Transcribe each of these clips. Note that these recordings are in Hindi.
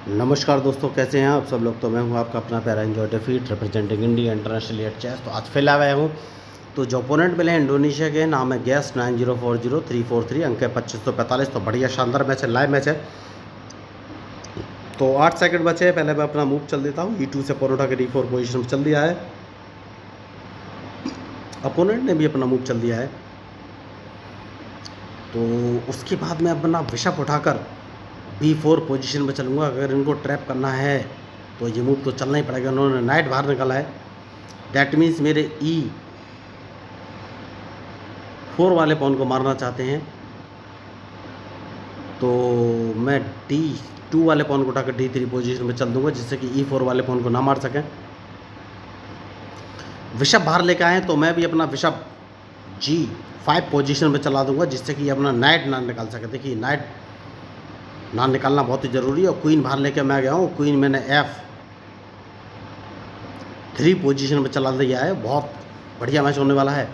नमस्कार दोस्तों, कैसे हैं आप सब लोग। तो मैं हूं आपका अपना प्यारा एंजॉय डेफीट representing India international at chess. तो आज फिर आया हूं। तो जो ओपोनेंट मिले हैं इंडोनेशिया के, नाम है गैस 9040343, अंक है 2545। तो बढ़िया शानदार मैच है, लाइव मैच है। तो 8 सेकंड बचे हैं। पहले मैं अपना मूव चल देता हूँ। E2 से पॉन उठा के D4 पोजिशन में चल दिया है। अपोनेंट ने भी अपना मूव चल दिया है। तो उसके बाद मैं अपना बिशप उठाकर B4 पोजीशन में चलूँगा। अगर इनको ट्रैप करना है तो ये मूव तो चलना ही पड़ेगा। उन्होंने नाइट बाहर निकाला है, दैट मीन्स मेरे E4 वाले पॉन को मारना चाहते हैं। तो मैं D2 वाले पॉन को उठाकर D3 पोजीशन में चल दूंगा, जिससे कि E4 वाले पॉन को ना मार सकें। बिशप बाहर लेकर आए तो मैं भी अपना बिशप G5 पोजीशन में चला दूंगा, जिससे कि अपना नाइट ना निकाल सके। देखिए, नाइट ना निकालना बहुत ही ज़रूरी है। और क्वीन बाहर लेकर मैं गया हूँ। क्वीन मैंने F3 पोजीशन में चला दिया है। बहुत बढ़िया मैच होने वाला है।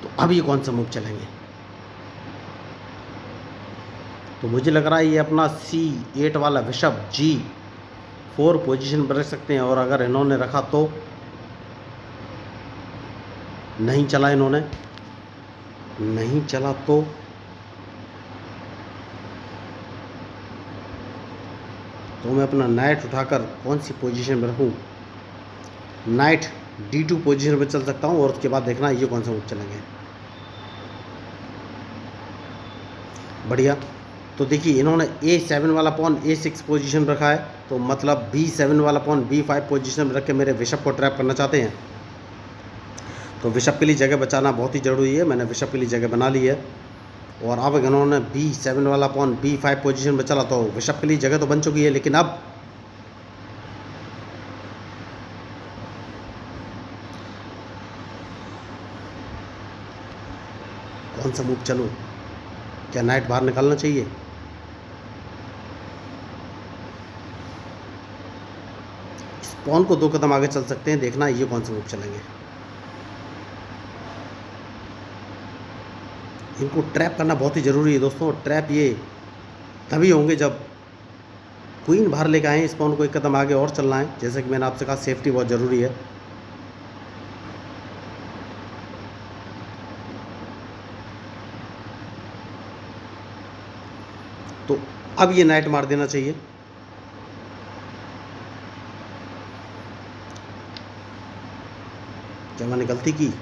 तो अब ये कौन सा मूव चलेंगे? तो मुझे लग रहा है ये अपना C8 वाला बिशप G4 पोजीशन पर रख सकते हैं। और अगर इन्होंने रखा तो नहीं चला, इन्होंने नहीं चला तो मैं अपना नाइट उठाकर कौन सी पोजीशन में रखूं? नाइट D2 पोजीशन पर चल सकता हूं। और उसके बाद देखना ये कौन सा मूव चलेंगे। बढ़िया। तो देखिए, इन्होंने A7 वाला पॉन A6 पोजीशन रखा है। तो मतलब B7 वाला पॉन B5 पोजीशन में रख के मेरे बिशप को ट्रैप करना चाहते हैं। तो बिशप के लिए जगह बचाना बहुत ही ज़रूरी है। मैंने बिशप के लिए जगह बना ली है। और अब इन्होंने B7 वाला पॉन B5 पोजीशन में चला तो बिशप के लिए जगह तो बन चुकी है। लेकिन अब कौन सा मूव चलूं? क्या नाइट बाहर निकालना चाहिए? इस पॉन को 2 कदम आगे चल सकते हैं। देखना ये कौन सा मूव चलेंगे। इनको ट्रैप करना बहुत ही ज़रूरी है दोस्तों। ट्रैप ये तभी होंगे जब क्वीन बाहर लेकर आए। इस पॉन को 1 कदम आगे और चलना है। जैसे कि मैंने आपसे कहा, सेफ्टी बहुत ज़रूरी है। तो अब ये नाइट मार देना चाहिए। क्या मैंने गलती की?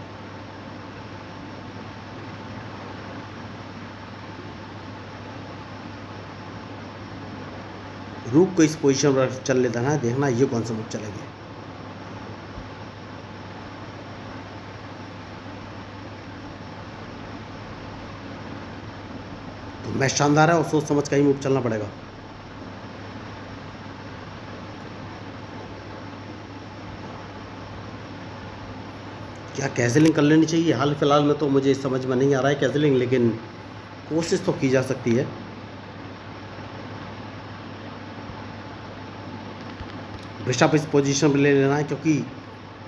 रूक को इस पोजीशन पर चल लेता है। देखना ये कौन सा मूव चलेंगे। तो मैच शानदार है और सोच समझ का ही मूव चलना पड़ेगा। क्या कैजलिंग कर लेनी चाहिए? हाल फिलहाल में तो मुझे समझ में नहीं आ रहा है कैजलिंग, लेकिन कोशिश तो की जा सकती है। बिशप इस पोजीशन पर ले लेना है, क्योंकि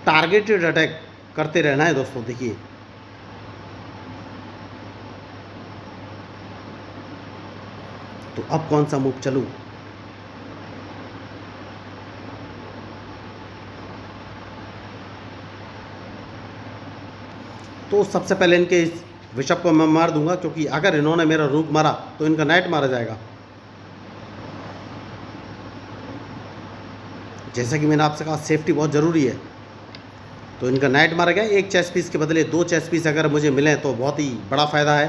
टारगेटेड अटैक करते रहना है दोस्तों। देखिए, तो अब कौन सा मूव चलूं? तो सबसे पहले इनके इस बिशप को मैं मार दूंगा, क्योंकि अगर इन्होंने मेरा रूक मारा तो इनका नाइट मारा जाएगा। जैसा कि मैंने आपसे कहा, सेफ्टी बहुत ज़रूरी है। तो इनका नाइट मारा गया। 1 चेस पीस के बदले 2 चेस पीस अगर मुझे मिलें तो बहुत ही बड़ा फ़ायदा है।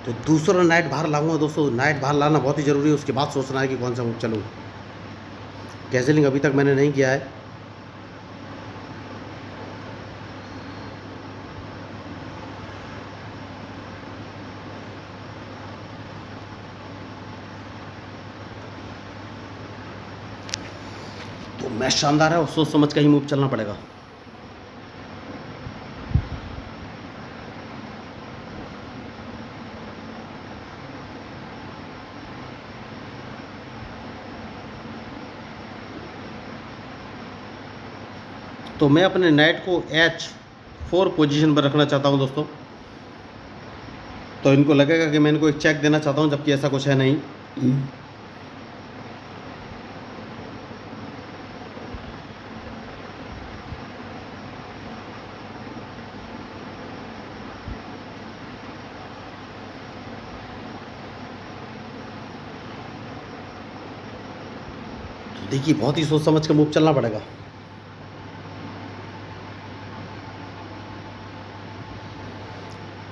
तो दूसरा नाइट बाहर लाऊंगा दोस्तों। नाइट बाहर लाना बहुत ही ज़रूरी है। उसके बाद सोचना है कि कौन सा मूव चलूँ। कैजलिंग अभी तक मैंने नहीं किया है। तो मैच शानदार है और सोच समझ का ही मूव चलना पड़ेगा। तो मैं अपने नाइट को H4 पोजीशन पर रखना चाहता हूं दोस्तों। तो इनको लगेगा कि मैं इनको एक चेक देना चाहता हूं, जबकि ऐसा कुछ है नहीं। तो देखिए बहुत ही सोच समझ के मूव चलना पड़ेगा।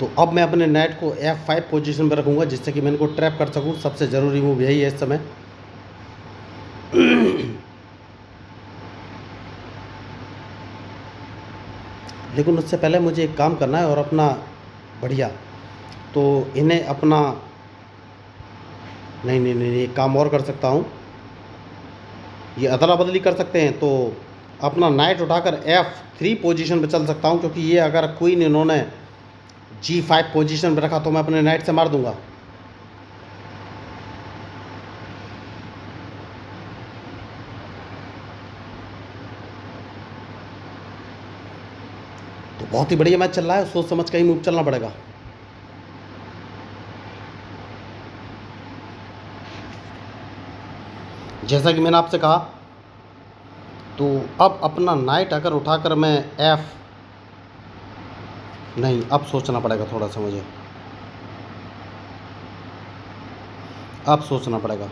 तो अब मैं अपने नाइट को F5 पोजीशन पर रखूँगा, जिससे कि मैं इनको ट्रैप कर सकूँ। सबसे ज़रूरी मूव यही है इस समय। लेकिन उससे पहले मुझे एक काम करना है और अपना बढ़िया, तो इन्हें अपना नहीं नहीं नहीं एक काम और कर सकता हूँ, ये अदला बदली कर सकते हैं। तो अपना नाइट उठाकर F3 पोजीशन पर चल सकता हूँ, क्योंकि ये अगर क्वीन इन्होंने G5 पोजीशन पर रखा तो मैं अपने नाइट से मार दूंगा। तो बहुत ही बढ़िया मैच चल रहा है, सोच समझ का ही मूव चलना पड़ेगा। जैसा कि मैंने आपसे कहा, तो अब अपना नाइट अगर उठाकर मैं नहीं, अब सोचना पड़ेगा थोड़ा सा मुझे, अब सोचना पड़ेगा।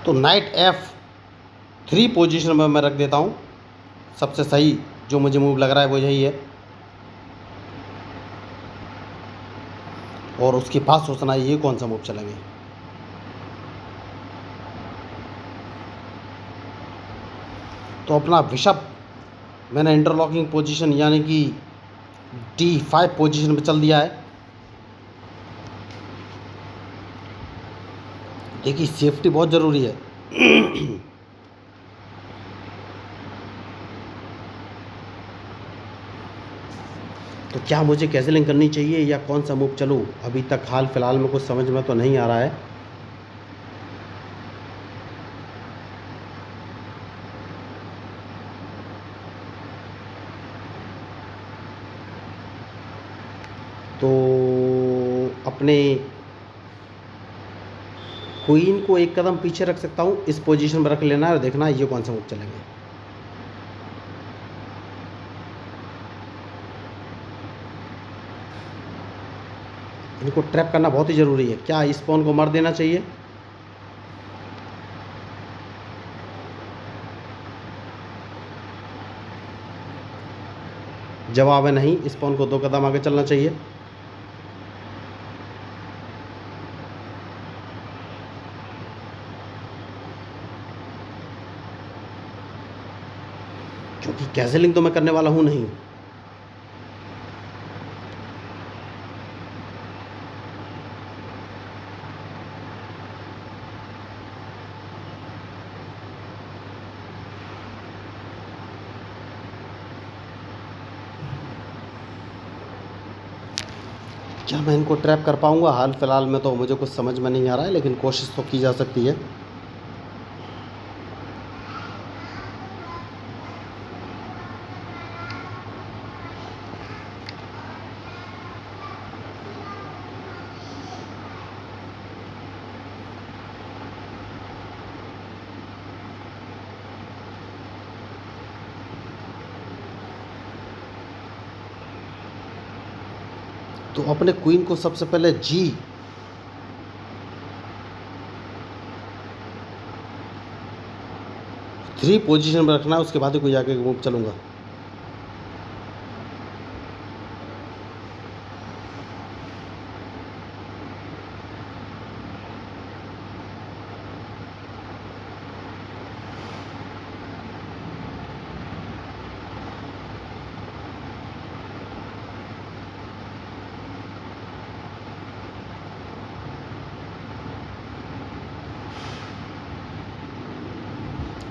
तो नाइट F3 पोजीशन में मैं रख देता हूँ। सबसे सही जो मुझे मूव लग रहा है वो यही है, और उसके पास सोचना है ये कौन सा मूव चलेंगे। तो अपना बिशप मैंने इंटरलॉकिंग पोजीशन यानी कि D5 पोजीशन पे चल दिया है। देखिए सेफ्टी बहुत ज़रूरी है। तो क्या मुझे कैंसिलिंग करनी चाहिए या कौन सा मूव चलूँ? अभी तक हाल फिलहाल में कुछ समझ में तो नहीं आ रहा है। तो अपने क्वीन को एक कदम पीछे रख सकता हूँ, इस पोजीशन पर रख लेना है और देखना है ये कौन सा मूव चलेंगे। इनको ट्रैप करना बहुत ही ज़रूरी है। क्या इस पॉन को मार देना चाहिए? जवाब है नहीं, इस पॉन को 2 कदम आगे चलना चाहिए। क्योंकि कैंसिलिंग तो मैं करने वाला हूँ नहीं। क्या मैं इनको ट्रैप कर पाऊँगा? हाल फिलहाल में तो मुझे कुछ समझ में नहीं आ रहा है, लेकिन कोशिश तो की जा सकती है। तो अपने क्वीन को सबसे पहले G3 पोजीशन में रखना है, उसके बाद ही कोई आगे मूव चलूँगा।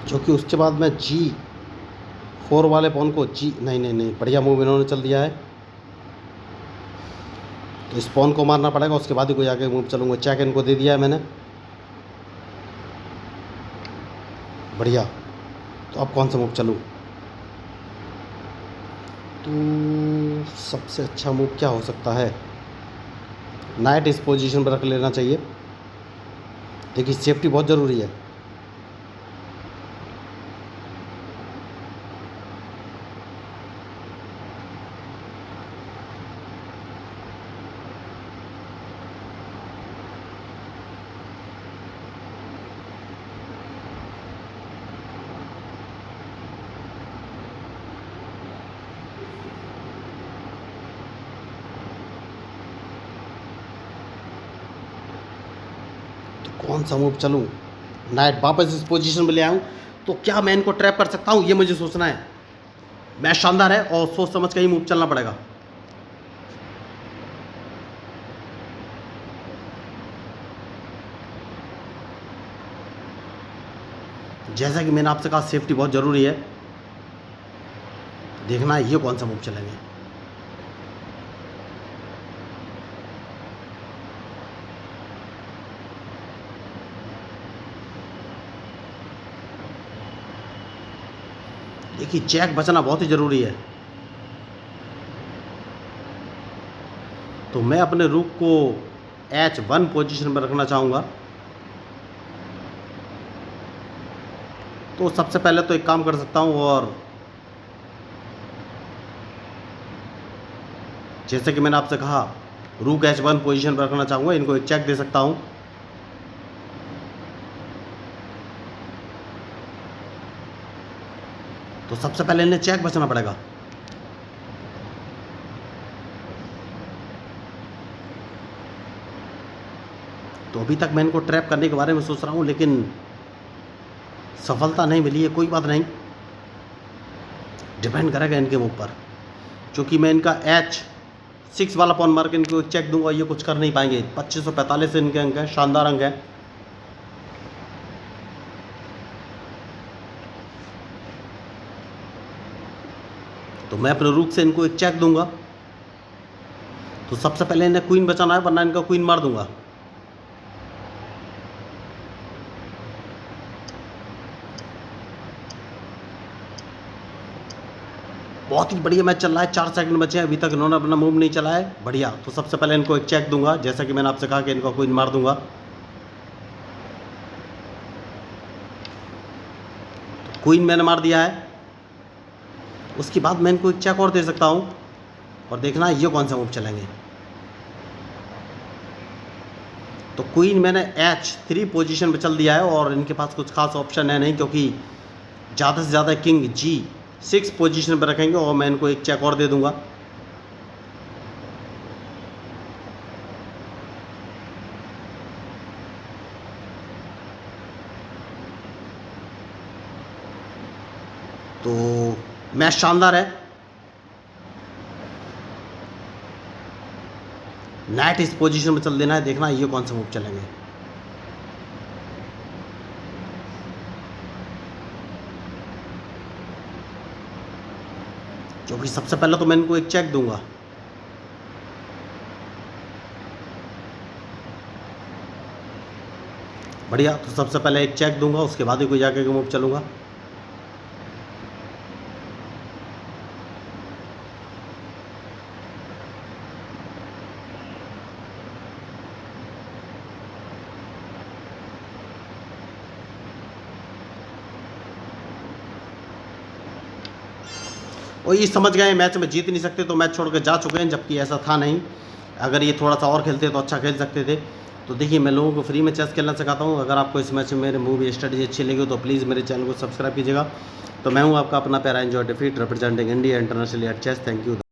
क्योंकि उसके बाद मैं G4 वाले पॉन को नहीं, बढ़िया मूव इन्होंने चल दिया है, तो इस पॉन को मारना पड़ेगा, उसके बाद ही कोई आगे मूव चलूँगा। चेक इनको दे दिया है मैंने। बढ़िया। तो अब कौन सा मूव चलूँ? तो सबसे अच्छा मूव क्या हो सकता है? नाइट इस पोजीशन पर रख लेना चाहिए। देखिए सेफ्टी बहुत ज़रूरी है। कौन सा मूव चलूँ? नाइट वापस इस पोजीशन में ले आऊँ तो क्या मैं इनको ट्रैप कर सकता हूँ, ये मुझे सोचना है। मैच शानदार है और सोच समझ के ही मूव चलना पड़ेगा। जैसा कि मैंने आपसे कहा सेफ्टी बहुत ज़रूरी है। देखना है ये कौन सा मूव चलेंगे। देखिए चेक बचना बहुत ही ज़रूरी है। तो मैं अपने रूक को H1 पोजीशन पर रखना चाहूँगा। तो सबसे पहले तो एक काम कर सकता हूँ, और जैसे कि मैंने आपसे कहा रूक H1 पोजीशन पर रखना चाहूँगा, इनको एक चेक दे सकता हूँ। तो सबसे पहले इन्हें चेक बचना पड़ेगा। तो अभी तक मैं इनको ट्रैप करने के बारे में सोच रहा हूँ, लेकिन सफलता नहीं मिली है। कोई बात नहीं, डिपेंड करेगा इनके मूव पर। क्योंकि मैं इनका H6 वाला पॉन मार के इनको चेक दूंगा, ये कुछ कर नहीं पाएंगे। 2545 से इनके अंक है, शानदार अंक है। तो मैं अपने रूक से इनको एक चेक दूंगा। तो सबसे पहले इन्हें क्वीन बचाना है, वरना इनका क्वीन मार दूंगा। बहुत ही बढ़िया मैच चल रहा है। 4 सेकंड बचे हैं, अभी तक इन्होंने अपना मूव नहीं चला है। बढ़िया। तो सबसे पहले इनको एक चेक दूंगा, जैसा कि मैंने आपसे कहा कि इनको क्वीन मार दूंगा। तो क्वीन मैंने मार दिया है। उसके बाद मैं इनको एक चेक और दे सकता हूँ, और देखना है ये कौन सा मूव चलेंगे। तो क्वीन मैंने H3 पोजीशन पे चल दिया है, और इनके पास कुछ खास ऑप्शन है नहीं, क्योंकि ज़्यादा से ज़्यादा किंग G6 पोजीशन पर रखेंगे, और मैं इनको एक चेक और दे दूंगा। तो मैच शानदार है। नाइट इस पोजीशन में चल देना है, देखना है ये कौन सा मूव चलेंगे। क्योंकि सबसे पहले तो मैं इनको एक चेक दूंगा। बढ़िया। तो सबसे पहले एक चेक दूंगा, उसके बाद ही कोई जाके के मूव चलूंगा। और ये समझ गए मैच में जीत नहीं सकते, तो मैच छोड़ के जा चुके हैं, जबकि ऐसा था नहीं। अगर ये थोड़ा सा और खेलते तो अच्छा खेल सकते थे। तो देखिए मैं लोगों को फ्री में चेस खेलना सिखाता हूँ। अगर आपको इस मैच में मेरे मूवी स्ट्रेटजी अच्छी लगी तो प्लीज़ मेरे चैनल को सब्सक्राइब कीजिएगा। तो मैं हूँ आपका अपना प्यारा एंजॉय डिफीट representing India internationally at chess. Thank you.